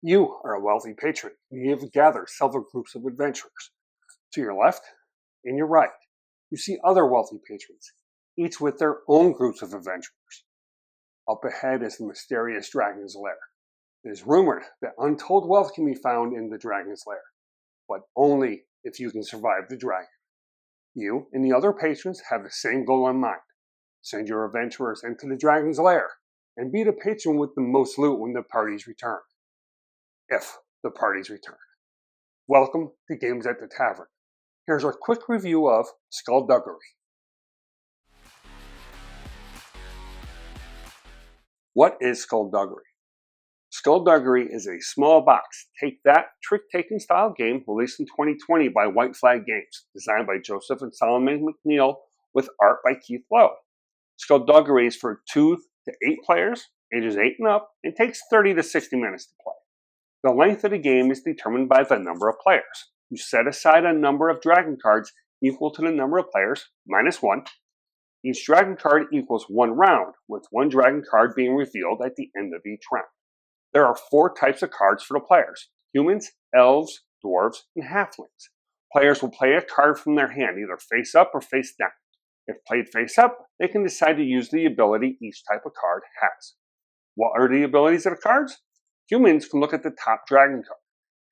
You are a wealthy patron, and you have gathered several groups of adventurers. To your left and your right, you see other wealthy patrons, each with their own groups of adventurers. Up ahead is the mysterious dragon's lair. It is rumored that untold wealth can be found in the dragon's lair, but only if you can survive the dragon. You and the other patrons have the same goal in mind. Send your adventurers into the dragon's lair and be the patron with the most loot when the parties return. If the parties return. Welcome to Games at the Tavern. Here's a quick review of Skulduggery. What is Skulduggery? Skulduggery is a small box, take-that, trick-taking style game released in 2020 by White Flag Games, designed by Joseph and Solomon McNeil, with art by Keith Lowe. Skulduggery is for 2 to 8 players, ages 8 and up, and takes 30 to 60 minutes to play. The length of the game is determined by the number of players. You set aside a number of dragon cards equal to the number of players, minus 1. Each dragon card equals 1 round, with 1 dragon card being revealed at the end of each round. There are 4 types of cards for the players: humans, elves, dwarves, and halflings. Players will play a card from their hand, either face up or face down. If played face up, they can decide to use the ability each type of card has. What are the abilities of the cards? Humans can look at the top dragon card.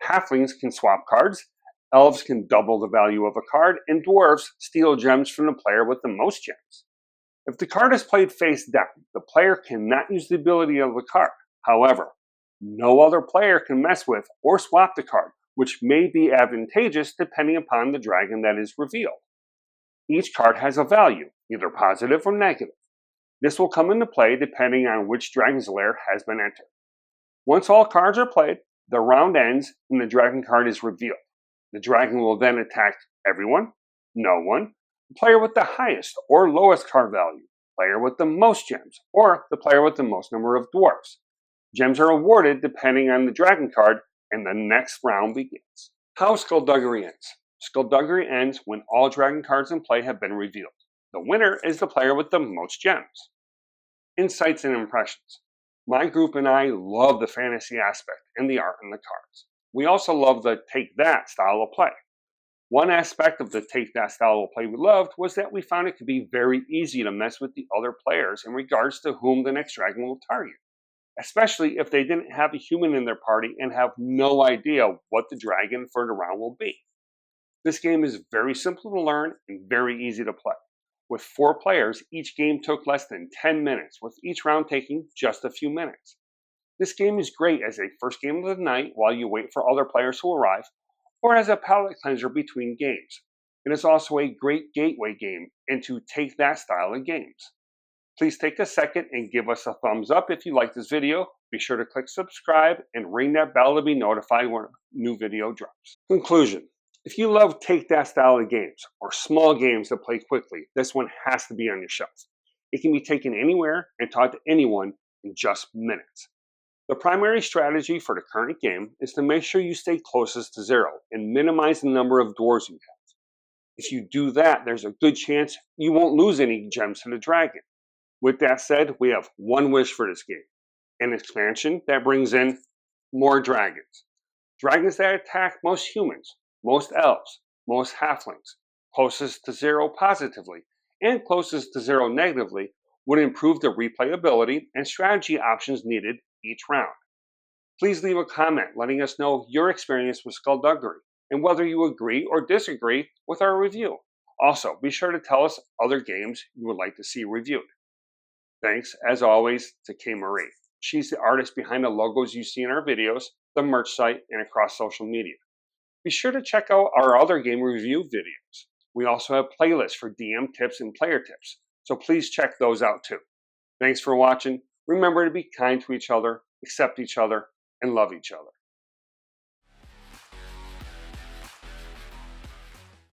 Halflings can swap cards. Elves can double the value of a card. And dwarves steal gems from the player with the most gems. If the card is played face down, the player cannot use the ability of the card. However, no other player can mess with or swap the card, which may be advantageous depending upon the dragon that is revealed. Each card has a value, either positive or negative. This will come into play depending on which dragon's lair has been entered. Once all cards are played, the round ends and the dragon card is revealed. The dragon will then attack everyone, no one, the player with the highest or lowest card value, player with the most gems, or the player with the most number of dwarves. Gems are awarded depending on the dragon card, and the next round begins. How Skulduggery ends. Skulduggery ends when all dragon cards in play have been revealed. The winner is the player with the most gems. Insights and impressions. My group and I love the fantasy aspect and the art in the cards. We also love the take-that style of play. One aspect of the take-that style of play we loved was that we found it could be very easy to mess with the other players in regards to whom the next dragon will target, especially if they didn't have a human in their party and have no idea what the dragon for the round will be. This game is very simple to learn and very easy to play. With 4 players, each game took less than 10 minutes, with each round taking just a few minutes. This game is great as a first game of the night while you wait for other players to arrive, or as a palate cleanser between games. It is also a great gateway game into take-that style of games. Please take a second and give us a thumbs up if you like this video. Be sure to click subscribe and ring that bell to be notified when a new video drops. Conclusion. If you love take-that style of games, or small games that play quickly, this one has to be on your shelf. It can be taken anywhere and taught to anyone in just minutes. The primary strategy for the current game is to make sure you stay closest to 0 and minimize the number of dwarves you have. If you do that, there's a good chance you won't lose any gems to the dragon. With that said, we have one wish for this game: an expansion that brings in more dragons. Dragons that attack most humans, most elves, most halflings, closest to 0 positively, and closest to 0 negatively, would improve the replayability and strategy options needed each round. Please leave a comment letting us know your experience with Skulduggery and whether you agree or disagree with our review. Also, be sure to tell us other games you would like to see reviewed. Thanks, as always, to Kay Marie. She's the artist behind the logos you see in our videos, the merch site, and across social media. Be sure to check out our other game review videos. We also have playlists for DM tips and player tips, so please check those out too. Thanks for watching. Remember to be kind to each other, accept each other, and love each other.